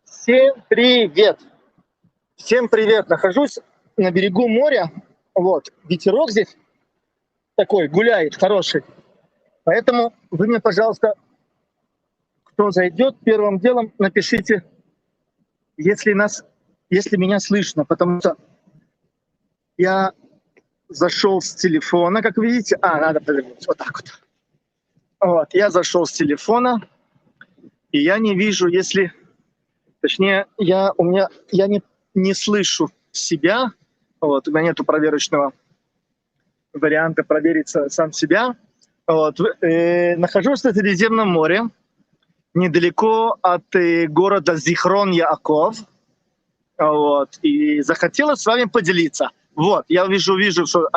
Всем привет! Всем привет! Нахожусь на берегу моря. Вот, ветерок здесь такой гуляет, хороший. Поэтому вы мне, пожалуйста, кто зайдет, первым делом напишите, если меня слышно, потому что я зашел с телефона, как видите. Надо повернуть вот так вот. Вот, я зашел с телефона, и я не вижу, точнее, я не слышу себя. Вот, у меня нету проверочного варианта проверить сам себя. Вот, нахожусь на Средиземном море, недалеко от города Зихрон-Яаков. Вот, и захотелось с вами поделиться. Вот, я вижу, что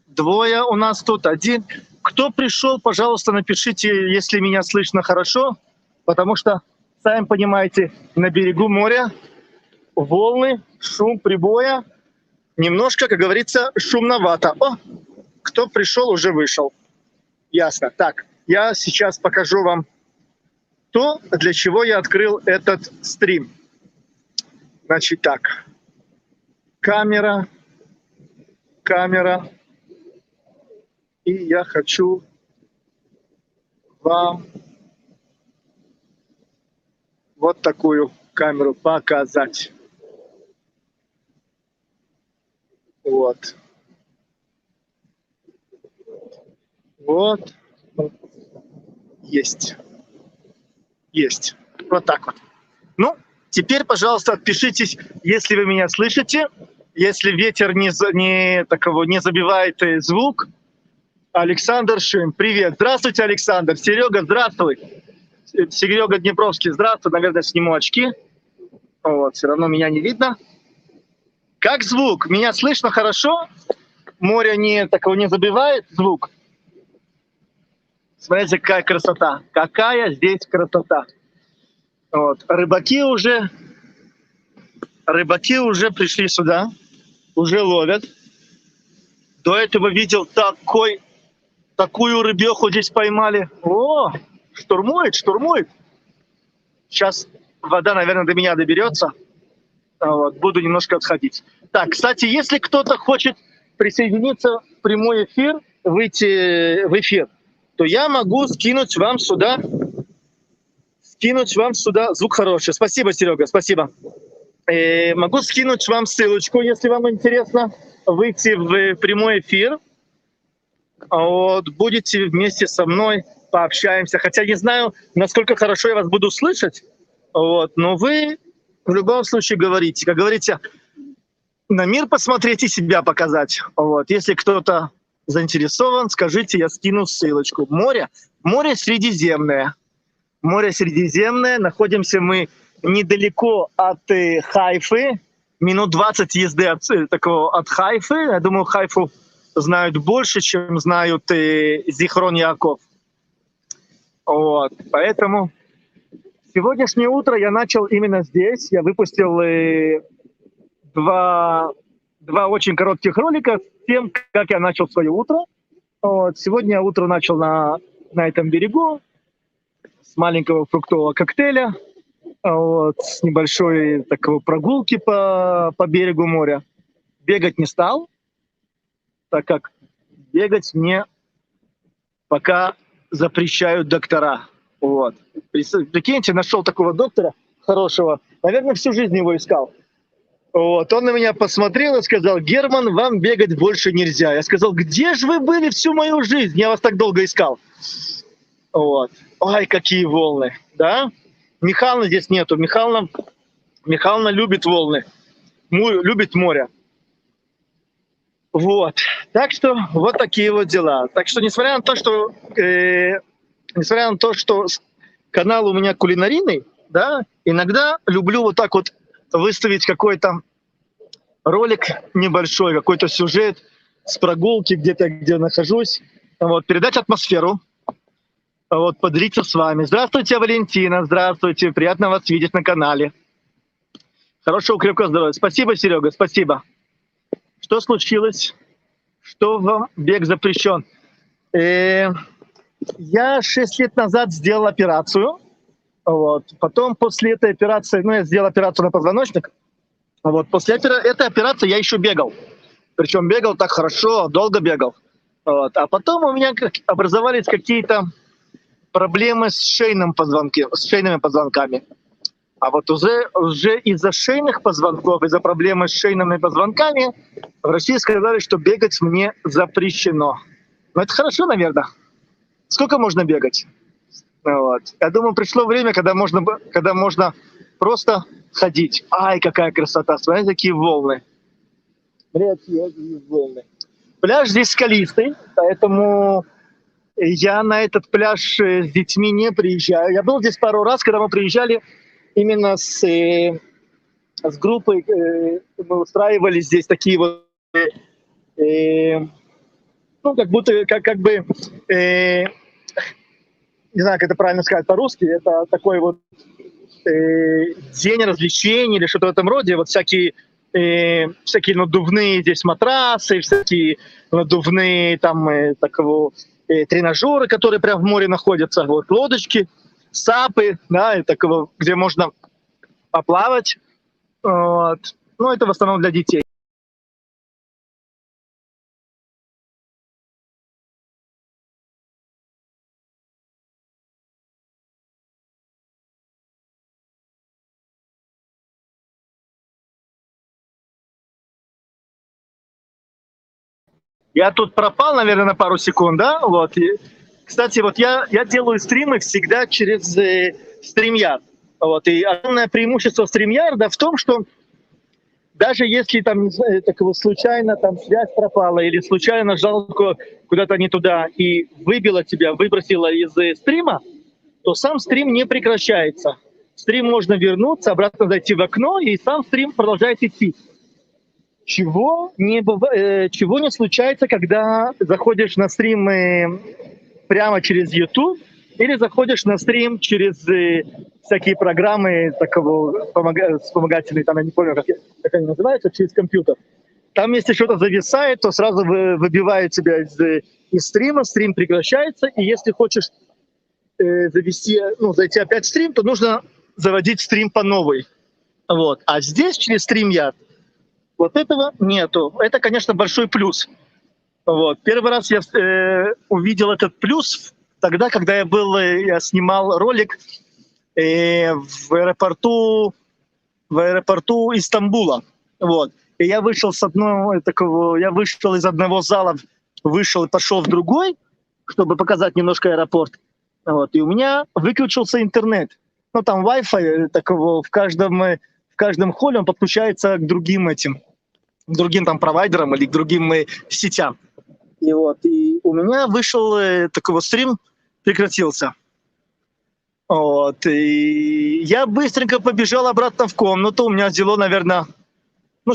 двое у нас тут, один. Кто пришел, пожалуйста, напишите, если меня слышно хорошо, потому что, сами понимаете, на берегу моря волны, шум прибоя, немножко, как говорится, шумновато. Кто пришел, уже вышел. Ясно. Так, я сейчас покажу вам то, для чего я открыл этот стрим. Значит так, камера, и я хочу вам вот такую камеру показать. Вот. Вот. Есть. Вот так вот. Ну, теперь, пожалуйста, отпишитесь, если вы меня слышите, если ветер не забивает звук. Александр Шим, привет. Здравствуйте, Александр. Серега, здравствуй. Серега Днепровский, здравствуй. Наверное, сниму очки. Вот, все равно меня не видно. Как звук? Меня слышно хорошо? Море не забивает звук? Смотрите, какая красота. Какая здесь красота. Вот. Рыбаки уже пришли сюда, уже ловят. До этого видел такую рыбеху здесь поймали. Штурмует. Сейчас вода, наверное, до меня доберется. Вот, буду немножко отходить. Так, кстати, если кто-то хочет присоединиться в прямой эфир, выйти в эфир, то я могу скинуть вам сюда. Звук хороший. Спасибо, Серега, спасибо. Могу скинуть вам ссылочку, если вам интересно выйти в прямой эфир. Вот, будете вместе со мной, пообщаемся. Хотя не знаю, насколько хорошо я вас буду слышать. Вот, но вы в любом случае говорите. Как говорите, на мир посмотреть и себя показать. Вот, если кто-то заинтересован, скажите, я скину ссылочку. Море Средиземное. Море Средиземное. Находимся мы недалеко от Хайфы. Минут 20 езды от Хайфы. Я думаю, Хайфу знают больше, чем знают Зихрон-Яаков. Вот. Поэтому сегодняшнее утро я начал именно здесь. Я выпустил два очень коротких ролика с тем, как я начал свое утро. Вот. Сегодня я утро начал на этом берегу с маленького фруктового коктейля, вот, с небольшой прогулки по берегу моря. Бегать не стал, так как бегать мне пока запрещают доктора. Вот. Прикиньте, нашел такого доктора хорошего. Наверное, всю жизнь его искал. Вот. Он на меня посмотрел и сказал: Герман, вам бегать больше нельзя. Я сказал: где же вы были всю мою жизнь? Я вас так долго искал. Вот. Ой, какие волны, да? Михайловны здесь нету. Михайловна любит волны, любит море. Вот. Так что вот такие вот дела. Так что, несмотря на то, что канал у меня кулинарийный, да, иногда люблю вот так вот выставить какой-то ролик небольшой, какой-то сюжет с прогулки где-то, где нахожусь, вот, передать атмосферу, вот, поделиться с вами. Здравствуйте, Валентина, здравствуйте, приятно вас видеть на канале. Хорошего, крепкого здоровья. Спасибо, Серега, спасибо. Что случилось? Что вам бег запрещен? Я 6 лет назад сделал операцию. Вот. Потом после этой операции, ну, я сделал операцию на позвоночник. Вот. После этой операции я еще бегал. Причем бегал так хорошо, долго бегал. Вот. А потом у меня образовались какие-то проблемы с шейными позвонками. А вот уже из-за шейных позвонков, из-за проблемы с шейными позвонками, врачи сказали, что бегать мне запрещено. Ну, это хорошо, наверное. Сколько можно бегать? Вот. Я думаю, пришло время, когда можно просто ходить. Ай, какая красота! Смотрите, какие волны. Какие волны. Пляж здесь скалистый, поэтому я на этот пляж с детьми не приезжаю. Я был здесь пару раз, когда мы приезжали именно с группой. Мы устраивали здесь такие вот, ну, как будто, как бы, не знаю, как это правильно сказать по-русски, это такой вот день развлечений или что-то в этом роде. Вот всякие надувные здесь матрасы, всякие надувные там тренажеры, которые прямо в море находятся, вот лодочки, сапы, да, и такого, где можно поплавать. Вот. Ну, это в основном для детей. Я тут пропал, наверное, на пару секунд, да? Вот. И, кстати, вот я делаю стримы всегда через StreamYard. Вот. И огромное преимущество StreamYard в том, что даже если там, не знаю, случайно там связь пропала или случайно нажал куда-то не туда и выбило тебя, выбросило из стрима, то сам стрим не прекращается. Стрим можно вернуться, обратно зайти в окно, и сам стрим продолжает идти. Чего не случается, когда заходишь на стрим прямо через YouTube или заходишь на стрим через всякие программы вспомогательные, там я не помню, как они называются, через компьютер. Там, если что-то зависает, то сразу выбивает тебя из стрима, стрим прекращается, и если хочешь зайти опять в стрим, то нужно заводить стрим по новой. Вот. А здесь через StreamYard вот этого нету. Это, конечно, большой плюс. Вот. Первый раз я увидел этот плюс тогда, когда я снимал ролик в аэропорту Истамбула. Вот. И я вышел из одного зала, вышел и пошел в другой, чтобы показать немножко аэропорт. Вот. И у меня выключился интернет. Ну, там Wi-Fi в каждом холле он подключается к другим там провайдерам или к другим сетям. И у меня вышел стрим, прекратился. Вот. И я быстренько побежал обратно в комнату. У меня взяло, наверное,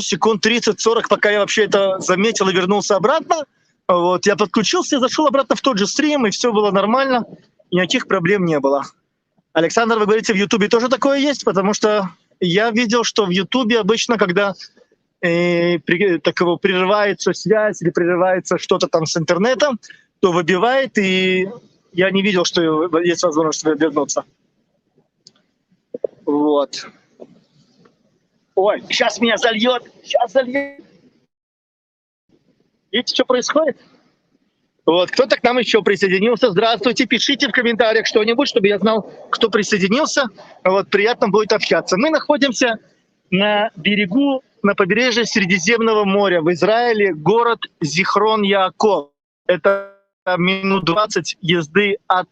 секунд 30-40, пока я вообще это заметил и вернулся обратно. Вот. Я подключился, зашел обратно в тот же стрим, и все было нормально. Никаких проблем не было. Александр, вы говорите, в Ютубе тоже такое есть? Потому что я видел, что в Ютубе обычно, когда прерывается связь или прерывается что-то там с интернетом, то выбивает, и я не видел, что есть возможность вернуться. Вот. Ой, сейчас меня зальет. Видите, что происходит? Вот, кто-то к нам еще присоединился. Здравствуйте, пишите в комментариях что-нибудь, чтобы я знал, кто присоединился. Вот, приятно будет общаться. Мы находимся на побережье Средиземного моря в Израиле, город Зихрон-Яаков. Это минут 20 езды от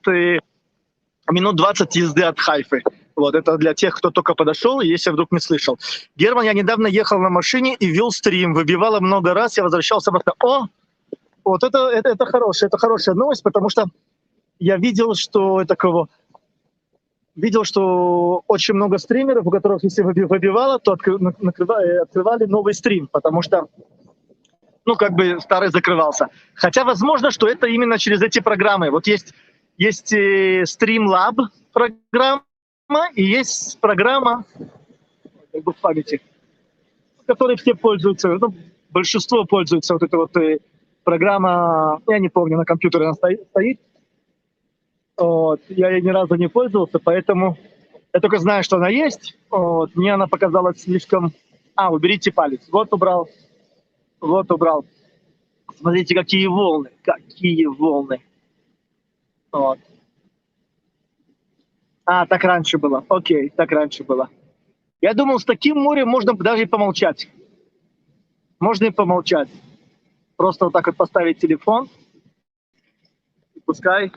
Хайфы. Вот, это для тех, кто только подошел, если вдруг не слышал. Герман, я недавно ехал на машине и вел стрим, выбивало много раз, я возвращался обратно. Вот это хорошая новость, потому что я видел, что очень много стримеров, у которых, если выбивало, то открывали новый стрим, потому что, старый закрывался. Хотя, возможно, что это именно через эти программы. Вот есть Streamlab программа и есть программа, в памяти, которой все пользуются, большинство пользуются, вот эта вот программа, я не помню, на компьютере она стоит. Вот. Я ей ни разу не пользовался, поэтому Я только знаю, что она есть. Вот. Мне она показалась слишком... уберите палец. Вот убрал. Вот убрал. Смотрите, какие волны. Какие волны. Вот. Так раньше было. Окей, так раньше было. Я думал, с таким морем можно даже и помолчать. Можно и помолчать. Просто вот так вот поставить телефон. И пускай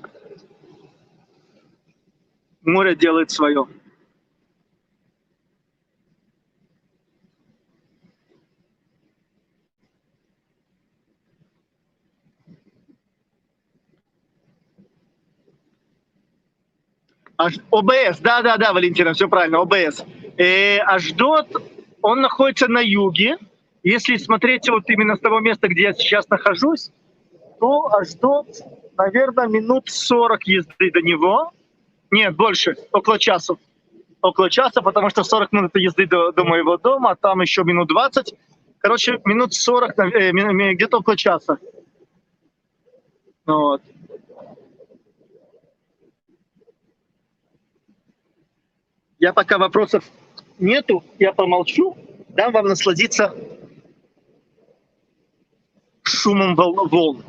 море делает свое. ОБС, да, Валентина, все правильно, ОБС. Ашдод, он находится на юге. Если смотреть вот именно с того места, где я сейчас нахожусь, то Ашдод, наверное, минут 40 езды до него. Нет, больше, около часа. Около часа, потому что 40 минут езды до моего дома, а там еще минут 20. Короче, минут 40, где-то около часа. Вот. Я пока вопросов нету, я помолчу, дам вам насладиться шумом волн.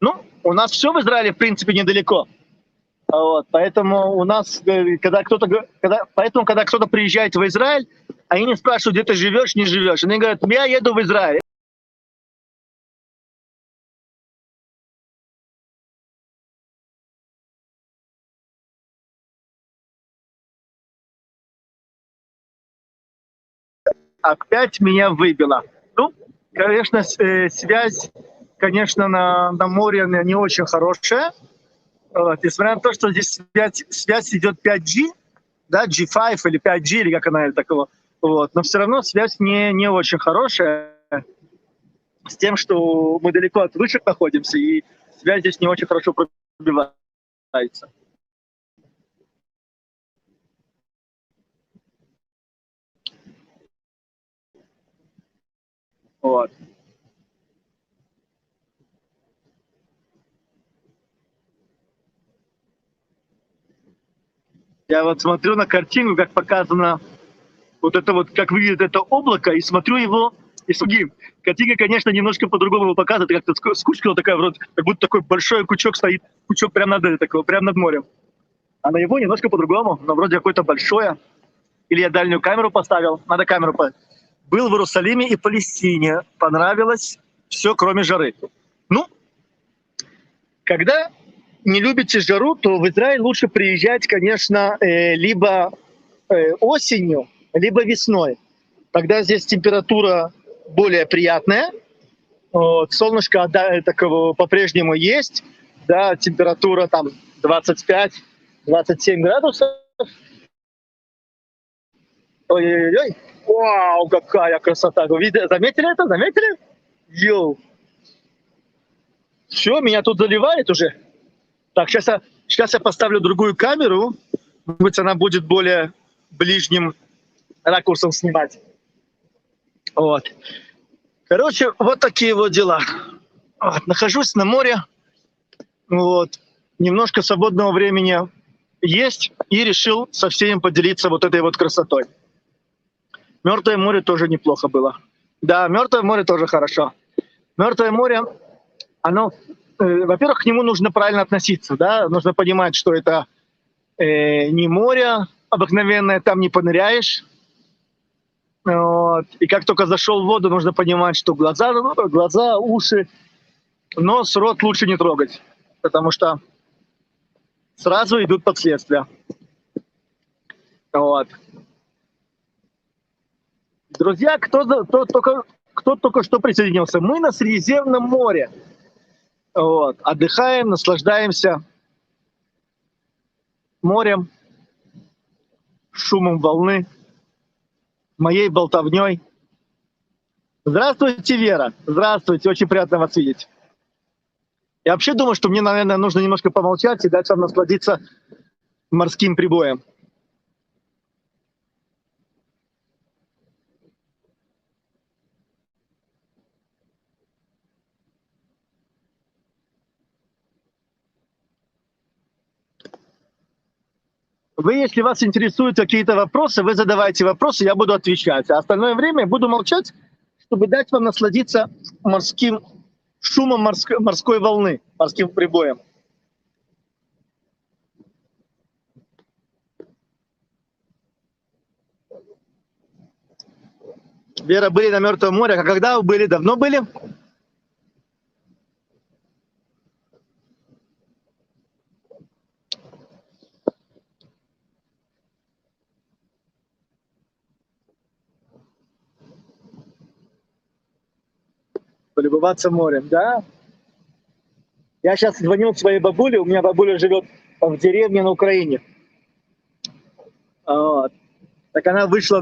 Ну, у нас все в Израиле, в принципе, недалеко. Вот, поэтому у нас, когда кто-то приезжает в Израиль, они не спрашивают, где ты живешь, не живешь. Они говорят, я еду в Израиль. Опять меня выбило. Ну, конечно, связь, конечно, на море не очень хорошая. Вот, несмотря на то, что здесь связь идет 5G, да, G5 или 5G, или как она такого. Вот, но все равно связь не очень хорошая с тем, что мы далеко от вышек находимся, и связь здесь не очень хорошо пробивается. Вот. Я вот смотрю на картину, как показано вот это вот, как выглядит это облако, и смотрю его, и другим. Картинка, конечно, немножко по-другому его показывает, как-то скучка такая, вроде, как будто такой большой кучок стоит, кучок прямо над морем. А на его немножко по-другому, но вроде какое-то большое. Или я дальнюю камеру поставил, надо камеру поставить. Был в Иерусалиме и Палестине, понравилось все, кроме жары. Ну, когда не любите жару, то в Израиль лучше приезжать, конечно, либо осенью, либо весной. Тогда здесь температура более приятная, вот, солнышко такого по-прежнему есть, да, температура там 25-27 градусов. Ой-ой-ой, вау, какая красота! Вы заметили это? Заметили? Йоу! Все, меня тут заливает уже. Так, сейчас я поставлю другую камеру. Может быть, она будет более ближним ракурсом снимать. Вот. Короче, вот такие вот дела. Вот, нахожусь на море. Вот. Немножко свободного времени есть. И решил со всеми поделиться вот этой вот красотой. Мертвое море тоже неплохо было. Да, Мертвое море тоже хорошо. Мертвое море, оно, во-первых, к нему нужно правильно относиться, да, нужно понимать, что это не море обыкновенное, там не поныряешь. Вот. И как только зашел в воду, нужно понимать, что глаза, уши, нос, рот лучше не трогать, потому что сразу идут последствия. Вот. Друзья, кто только что присоединился, мы на Средиземном море. Вот. Отдыхаем, наслаждаемся морем, шумом волны, моей болтовней. Здравствуйте, Вера. Здравствуйте, очень приятно вас видеть. Я вообще думаю, что мне, наверное, нужно немножко помолчать и дать вам насладиться морским прибоем. Вы, если вас интересуют какие-то вопросы, вы задавайте вопросы, я буду отвечать. А остальное время я буду молчать, чтобы дать вам насладиться морским шумом морской волны, морским прибоем. Вера, были на Мертвом море. А когда вы были? Давно были? Полюбоваться морем, да? Я сейчас звонил своей бабуле, у меня бабуля живет в деревне на Украине. Вот. Так она вышла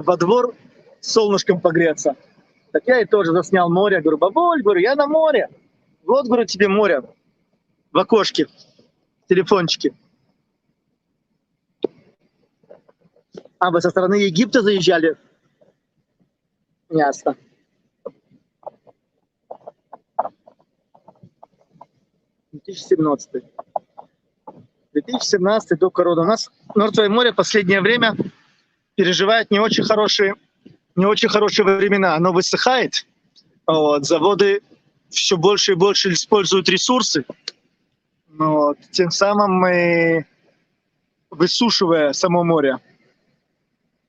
во двор с солнышком погреться. Так я ей тоже заснял море. Говорю, бабуль, говорю, я на море. Вот, говорю, тебе море. В окошке, в телефончике. А, вы со стороны Египта заезжали? Ясно. (2017) 2017 до короны. У нас Мертвое море в последнее время переживает не очень хорошие времена. Оно высыхает. Вот. Заводы все больше и больше используют ресурсы. Вот. Тем самым высушивая само море.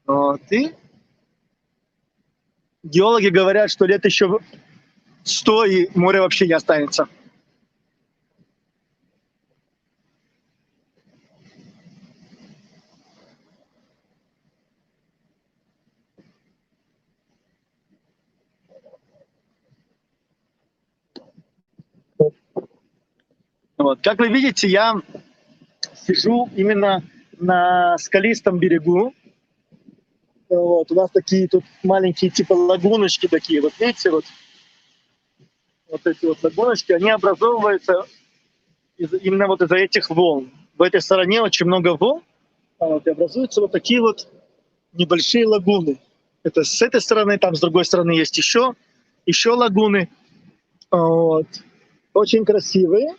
Вот. И геологи говорят, что лет еще 100 и море вообще не останется. Вот. Как вы видите, я сижу именно на скалистом берегу. Вот. У нас такие тут маленькие типа лагуночки такие. Вот видите, вот эти вот лагуночки, они образовываются именно вот из-за этих волн. В этой стороне очень много волн, вот, и образуются вот такие вот небольшие лагуны. Это с этой стороны, там с другой стороны есть еще лагуны. Вот. Очень красивые.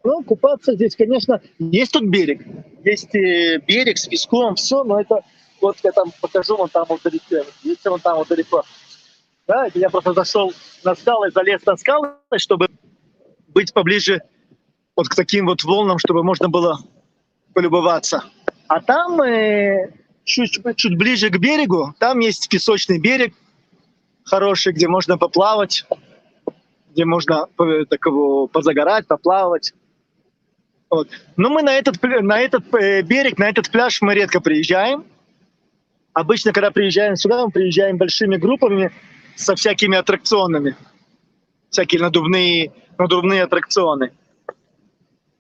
Ну, купаться здесь, конечно, есть тут берег. Есть берег с песком, все, но это, вот я там покажу, вон там вот далеко. Видите, вон там вот далеко. Да, это я просто зашел на скалы, залез на скалы, чтобы быть поближе вот к таким вот волнам, чтобы можно было полюбоваться. А там чуть ближе к берегу, там есть песочный берег хороший, где можно поплавать, где можно позагорать, поплавать. Вот. Но мы на этот берег, на этот пляж мы редко приезжаем. Обычно, когда приезжаем сюда, мы приезжаем большими группами со всякими аттракционами. Всякие надувные аттракционы.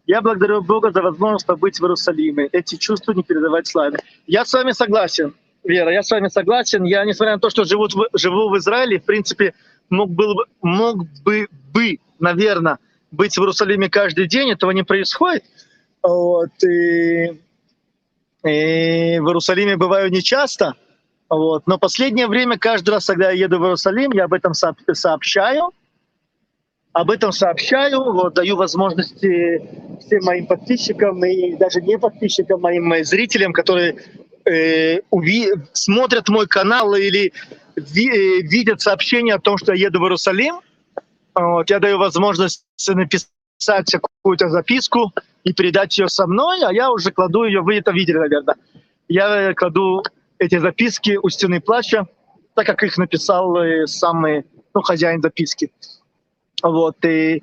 Я благодарю Бога за возможность побыть в Иерусалиме. Эти чувства не передавать славе. Я с вами согласен, Вера, я с вами согласен. Я, несмотря на то, что живу в Израиле, в принципе, мог бы, наверное, быть в Иерусалиме каждый день. Этого не происходит. Вот. И в Иерусалиме бываю нечасто. Вот. Но последнее время, каждый раз, когда я еду в Иерусалим, я об этом сообщаю. Вот, даю возможности всем моим подписчикам и даже не подписчикам, моим зрителям, которые смотрят мой канал или видят сообщение о том, что я еду в Иерусалим. Вот, я даю возможность написать какую-то записку и передать ее со мной, а я уже кладу ее, вы это видели, наверное. Я кладу эти записки у стены плача, так как их написал сам хозяин записки. Вот, и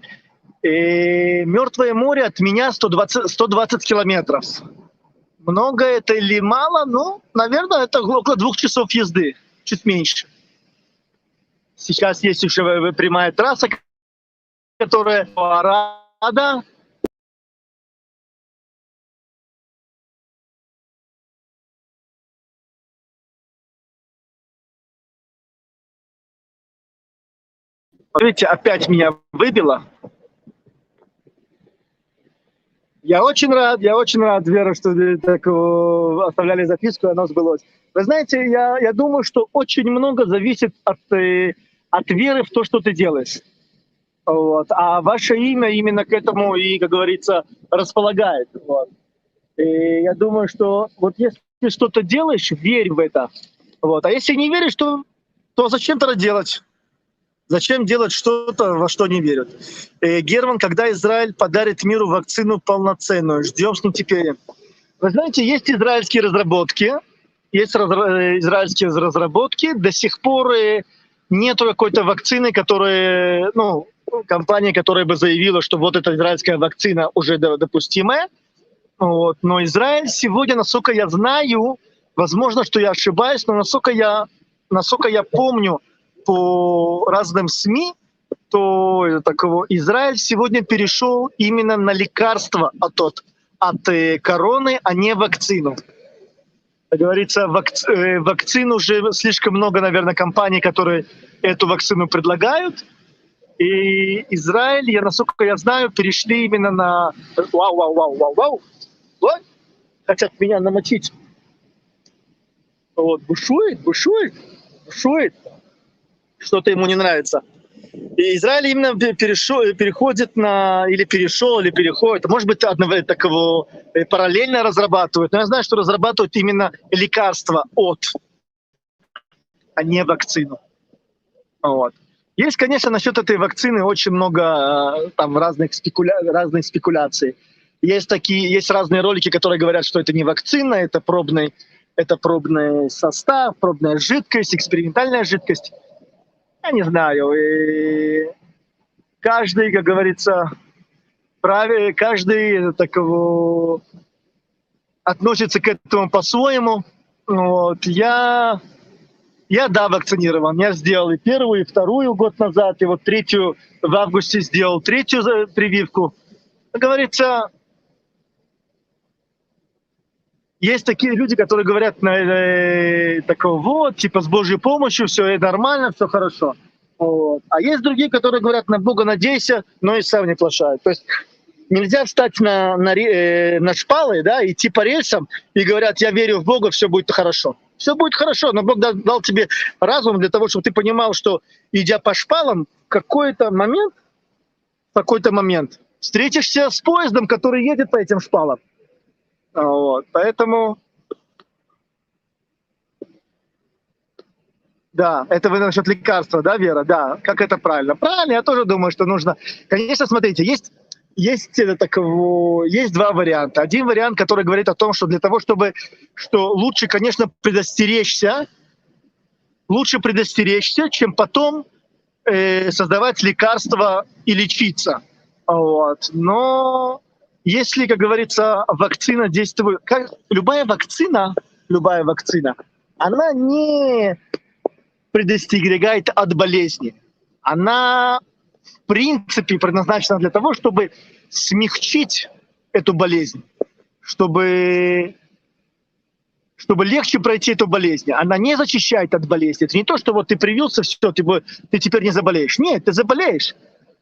Мертвое море от меня 120 километров. Много это или мало? Ну, наверное, это около 2 часов езды, чуть меньше. Сейчас есть уже прямая трасса, которая Арада. Видите, опять меня выбило. Я очень рад, Вера, что вы так оставляли записку, и оно сбылось. Вы знаете, я думаю, что очень много зависит от веры в то, что ты делаешь. Вот. А ваше имя именно к этому и, как говорится, располагает. Вот. И я думаю, что вот если ты что-то делаешь, верь в это. Вот. А если не веришь, то зачем тогда делать? Зачем делать что-то, во что не верят? Герман, когда Израиль подарит миру вакцину полноценную? Ждем с нетерпением. Вы знаете, есть израильские разработки. Израильские разработки. До сих пор нету какой-то вакцины, которая, компания, которая бы заявила, что вот эта израильская вакцина уже допустимая. Вот. Но Израиль сегодня, насколько я знаю, возможно, что я ошибаюсь, но насколько я помню по разным СМИ, то Израиль сегодня перешел именно на лекарства от короны, а не вакцину. Как говорится, вакцин уже слишком много, наверное, компаний, которые эту вакцину предлагают. И Израиль, насколько я знаю, перешли именно на... Вау. Вот. Хотят меня намочить. Вот, бушует. Что-то ему не нравится. И Израиль именно переходит переходит. Может быть, такого параллельно разрабатывают. Но я знаю, что разрабатывают именно лекарства а не вакцину. Вот. Есть, конечно, насчет этой вакцины очень много там разных спекуляций. Есть разные ролики, которые говорят, что это не вакцина, это пробный состав, пробная жидкость, экспериментальная жидкость. Я не знаю. И каждый, как говорится, каждый относится к этому по-своему. Вот. Я вакцинирован. Я сделал и первую, и вторую год назад, и вот третью в августе сделал, третью прививку. Как говорится, есть такие люди, которые говорят типа с Божьей помощью все нормально, все хорошо. Вот. А есть другие, которые говорят, на Бога надейся, но и сам не плашают. То есть нельзя встать на шпалы, да, идти по рельсам и говорят, я верю в Бога, все будет хорошо. Все будет хорошо, но Бог дал тебе разум для того, чтобы ты понимал, что, идя по шпалам, в какой-то момент встретишься с поездом, который едет по этим шпалам. Вот. Поэтому, да, это вы насчет лекарства, да, Вера? Да, как это правильно? Правильно, я тоже думаю, что нужно... Конечно, смотрите, есть два варианта. Один вариант, который говорит о том, что для того, что лучше, конечно, предостеречься, чем потом создавать лекарства и лечиться. Вот. Но если, как говорится, вакцина действует... Любая вакцина, она не предостерегает от болезни. Она, в принципе, предназначена для того, чтобы смягчить эту болезнь, чтобы легче пройти эту болезнь. Она не защищает от болезни. Это не то, что вот ты привился, все, ты теперь не заболеешь. Нет, ты заболеешь.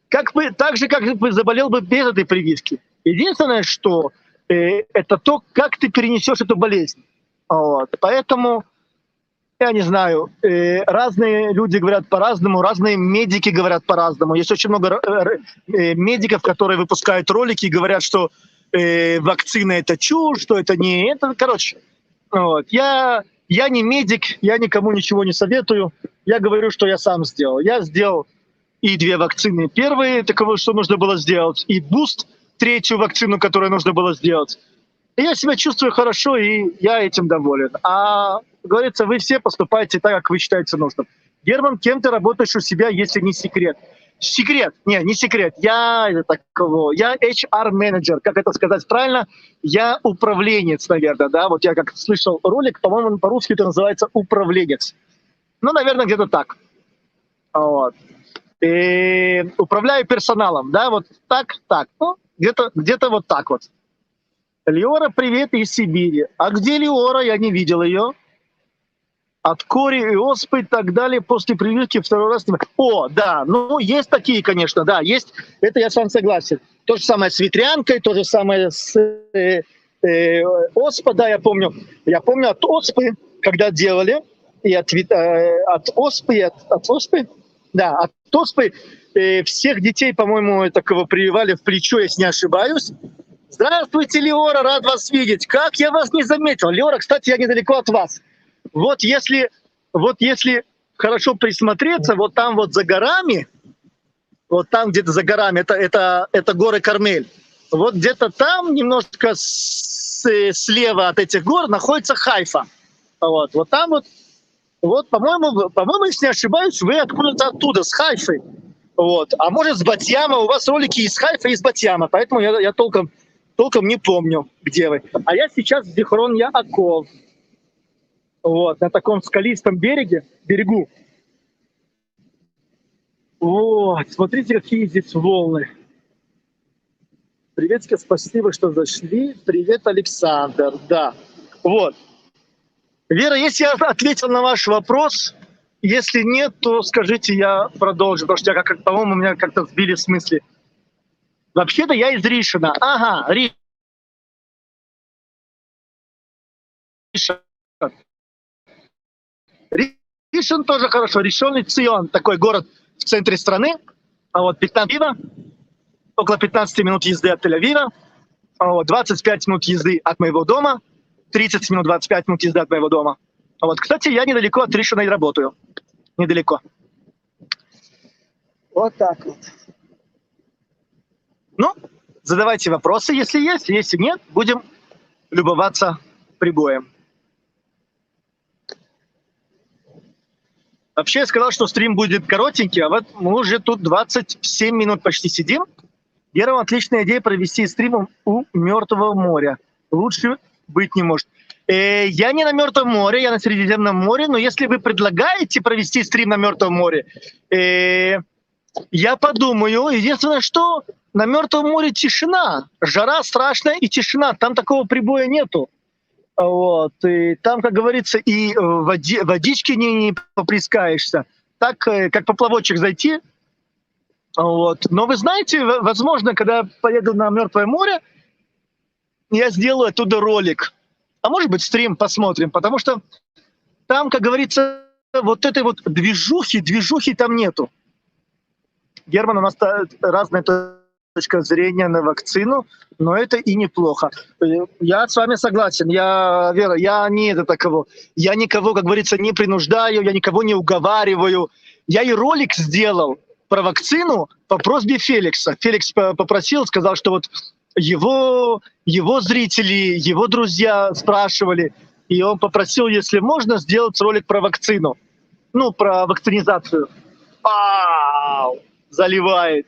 Так же, как бы заболел бы без этой прививки. Единственное, что это то, как ты перенесешь эту болезнь. Вот. Поэтому, я не знаю, разные люди говорят по-разному, разные медики говорят по-разному. Есть очень много медиков, которые выпускают ролики и говорят, что вакцина — это чушь, что это не... Короче, вот. Я не медик, я никому ничего не советую. Я говорю, что я сам сделал. Я сделал и 2 вакцины. Первые, таково, что нужно было сделать, и буст, третью вакцину, которую нужно было сделать. И я себя чувствую хорошо, и я этим доволен. А, говорится, вы все поступаете так, как вы считаете нужным. Герман, кем ты работаешь у себя, если не секрет? Не секрет. Я HR-менеджер, как это сказать правильно? Я управленец, наверное, да? Вот я как слышал ролик, по-моему, по-русски это называется управленец. Ну, наверное, где-то так. Вот. И управляю персоналом, да, вот так. Ну, где-то вот так вот. Леора, привет из Сибири. А где Леора? Я не видел ее. От кори и оспы и так далее после прививки второй раз. О, да, ну есть такие, конечно, да, есть. Это я с вами согласен. То же самое с ветрянкой, то же самое с оспа, да, я помню. Я помню от оспы, когда делали, и от оспы, всех детей, по-моему, такого прививали в плечо, если не ошибаюсь. Здравствуйте, Леора, рад вас видеть. Как я вас не заметил? Леора, кстати, я недалеко от вас. Вот если, вот если хорошо присмотреться, вот там вот за горами, вот там где-то за горами, это горы Кармель. Вот где-то там немножко слева от этих гор находится Хайфа. Вот там вот, по-моему, если не ошибаюсь, вы откуда-то оттуда, с Хайфы. Вот. А может, с Батьяма, у вас ролики из Хайфа, и из Батьяма, поэтому я толком не помню, где вы. А я сейчас в Зихрон-Яаков. Вот, на таком скалистом берегу. Вот, смотрите, какие здесь волны. Приветики, спасибо, что зашли. Привет, Александр. Да, вот. Вера, если я ответил на ваш вопрос, если нет, то скажите, я продолжу, потому что я, по-моему, меня как-то сбили с мысли. Вообще-то я из Ришина. Ага, Ришин. Ришин тоже хорошо. Ришон и Цион, такой город в центре страны. А вот 15 Авива, около 15 минут езды от Тель-Авива, вот 25 минут езды от моего дома, 30 минут, 25 минут езды от моего дома. Вот, кстати, я недалеко от Ришина и работаю. Недалеко. Вот так вот. Ну, задавайте вопросы, если есть. Если нет, будем любоваться прибоем. Вообще я сказал, что стрим будет коротенький, а вот мы уже тут 27 минут почти сидим. Герман, отличная идея провести стрим у Мертвого моря. Лучше быть не может. Я не на Мертвом море, я на Средиземном море, но если вы предлагаете провести стрим на Мертвом море, я подумаю. Единственное, что на Мертвом море тишина. Жара страшная и тишина. Там такого прибоя нету. Вот. И там, как говорится, и водички не поплескаешься. Так, как поплавочек зайти. Вот. Но вы знаете, возможно, когда я поеду на Мертвое море, я сделаю оттуда ролик. А может быть, стрим посмотрим. Потому что там, как говорится, вот этой вот движухи там нету. Герман, у нас разная точка зрения на вакцину, но это и неплохо. Я с вами согласен. Вера, я не это таково. Я никого, как говорится, не принуждаю, я никого не уговариваю. Я и ролик сделал про вакцину по просьбе Феликса. Феликс попросил, сказал, что вот его зрители, его друзья спрашивали, и он попросил, если можно, сделать ролик про вакцину. Ну, про вакцинизацию. Вау! Заливает.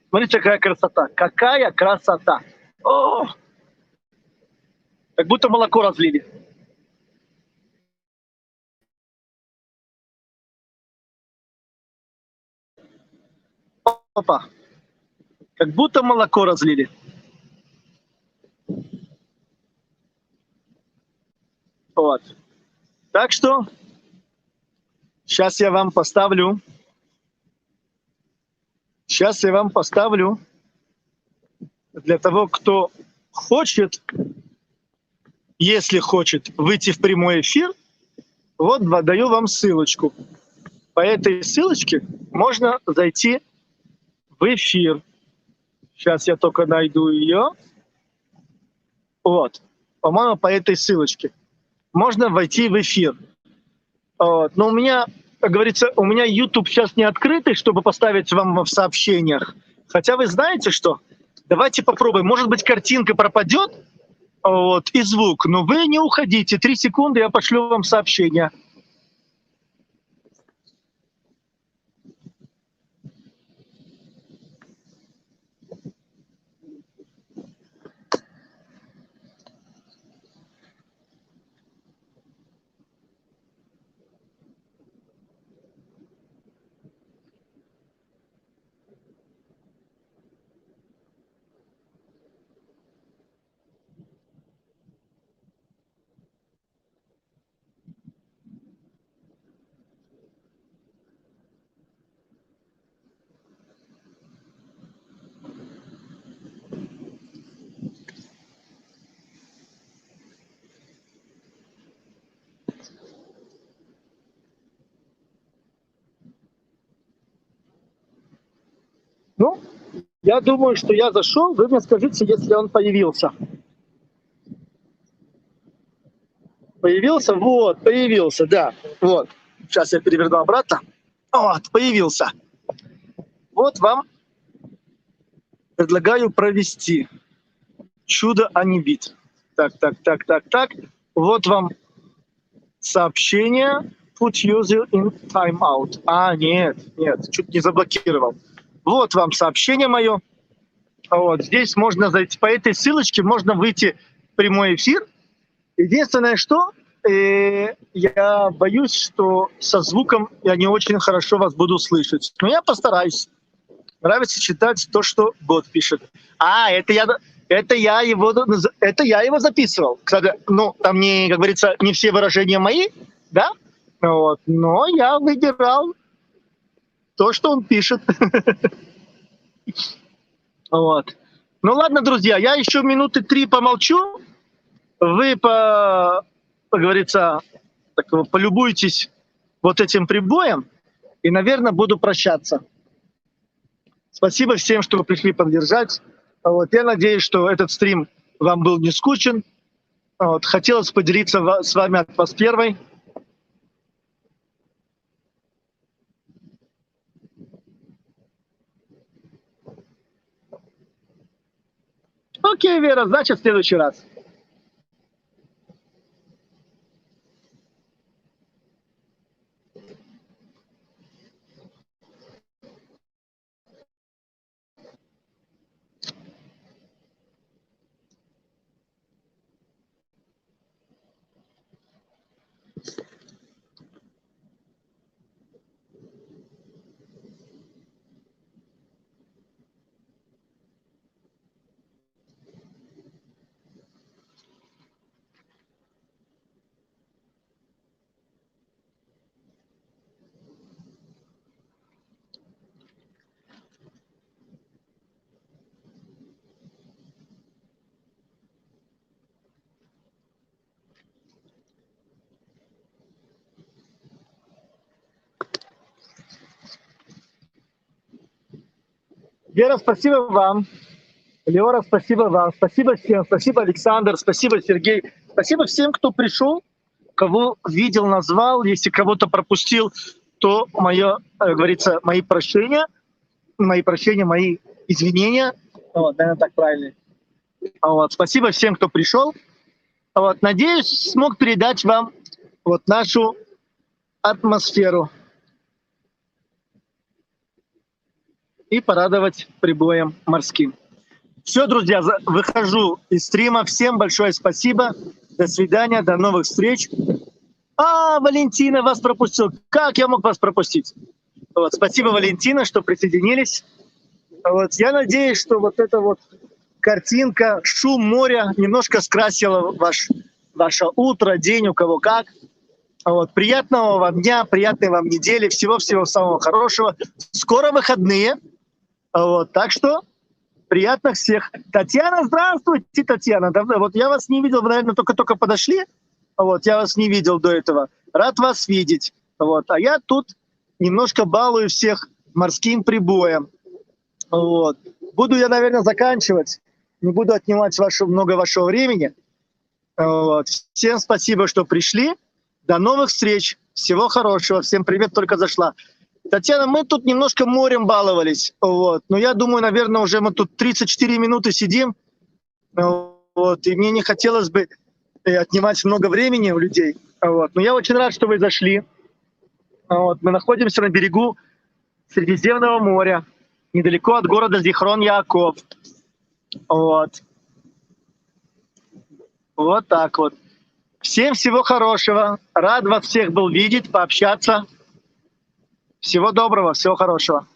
Смотрите, какая красота. Какая красота. О! Как будто молоко разлили. Опа. Как будто молоко разлили. Вот. Так что сейчас я вам поставлю. Для того, кто хочет, если хочет выйти в прямой эфир, вот даю вам ссылочку. По этой ссылочке можно зайти в эфир. Сейчас я только найду ее. Вот. По-моему, по этой ссылочке можно войти в эфир. Вот. Но у меня, как говорится, у меня YouTube сейчас не открытый, чтобы поставить вам в сообщениях. Хотя вы знаете что? Давайте попробуем. Может быть, картинка пропадет, вот, и звук. Но вы не уходите. 3 секунды, я пошлю вам сообщение. Ну, Я думаю, что я зашел. Вы мне скажите, если он появился. Появился? Вот, появился, да. Вот. Сейчас я переверну обратно. Вот, появился. Вот вам предлагаю провести чудо, а не бит. Так. Вот вам сообщение. Put user in timeout. А, нет, чуть не заблокировал. Вот вам сообщение мое. Вот, здесь можно зайти, по этой ссылочке можно выйти в прямой эфир. Единственное, что я боюсь, что со звуком я не очень хорошо вас буду слышать. Но я постараюсь. Нравится читать то, что бот пишет. Это я его записывал. Кстати, ну, там не, как говорится, не все выражения мои, да? Вот. Но я выбирал то, что он пишет. Вот. Ну ладно, друзья, я еще минуты 3 помолчу. Вы, как говорится, полюбуйтесь вот этим прибоем. И, наверное, буду прощаться. Спасибо всем, что вы пришли поддержать. Вот. Я надеюсь, что этот стрим вам был не скучен. Вот. Хотелось поделиться с вами атмосферой. Окей, Вера, значит, в следующий раз. Вера, спасибо вам. Леора, спасибо вам. Спасибо всем. Спасибо, Александр. Спасибо, Сергей. Спасибо всем, кто пришел, кого видел, назвал. Если кого-то пропустил, то говорится, мои прощения, мои извинения. Вот, наверное, так правильно. Вот, спасибо всем, кто пришел. Вот, надеюсь, смог передать вам вот нашу атмосферу и порадовать прибоем морским. Все, друзья, выхожу из стрима. Всем большое спасибо. До свидания, до новых встреч. Валентина вас пропустил. Как я мог вас пропустить? Вот, спасибо, Валентина, что присоединились. Вот, я надеюсь, что вот эта вот картинка, шум моря немножко скрасила ваше утро, день, у кого как. Вот, приятного вам дня, приятной вам недели, всего-всего самого хорошего. Скоро выходные. Вот, так что приятных всех. Татьяна, здравствуйте, Татьяна. Вот я вас не видел, вы, наверное, только подошли. Вот, я вас не видел до этого. Рад вас видеть. Вот, а я тут немножко балую всех морским прибоем. Вот. Буду я, наверное, заканчивать. Не буду отнимать много вашего времени. Вот. Всем спасибо, что пришли. До новых встреч. Всего хорошего. Всем привет, только зашла. Татьяна, мы тут немножко морем баловались. Вот. Но я думаю, наверное, уже мы тут 34 минуты сидим. Вот. И мне не хотелось бы отнимать много времени у людей. Вот. Но я очень рад, что вы зашли. Вот. Мы находимся на берегу Средиземного моря, недалеко от города Зихрон-Яаков. Вот. Вот так вот. Всем всего хорошего. Рад вас всех был видеть, пообщаться. Всего доброго, всего хорошего.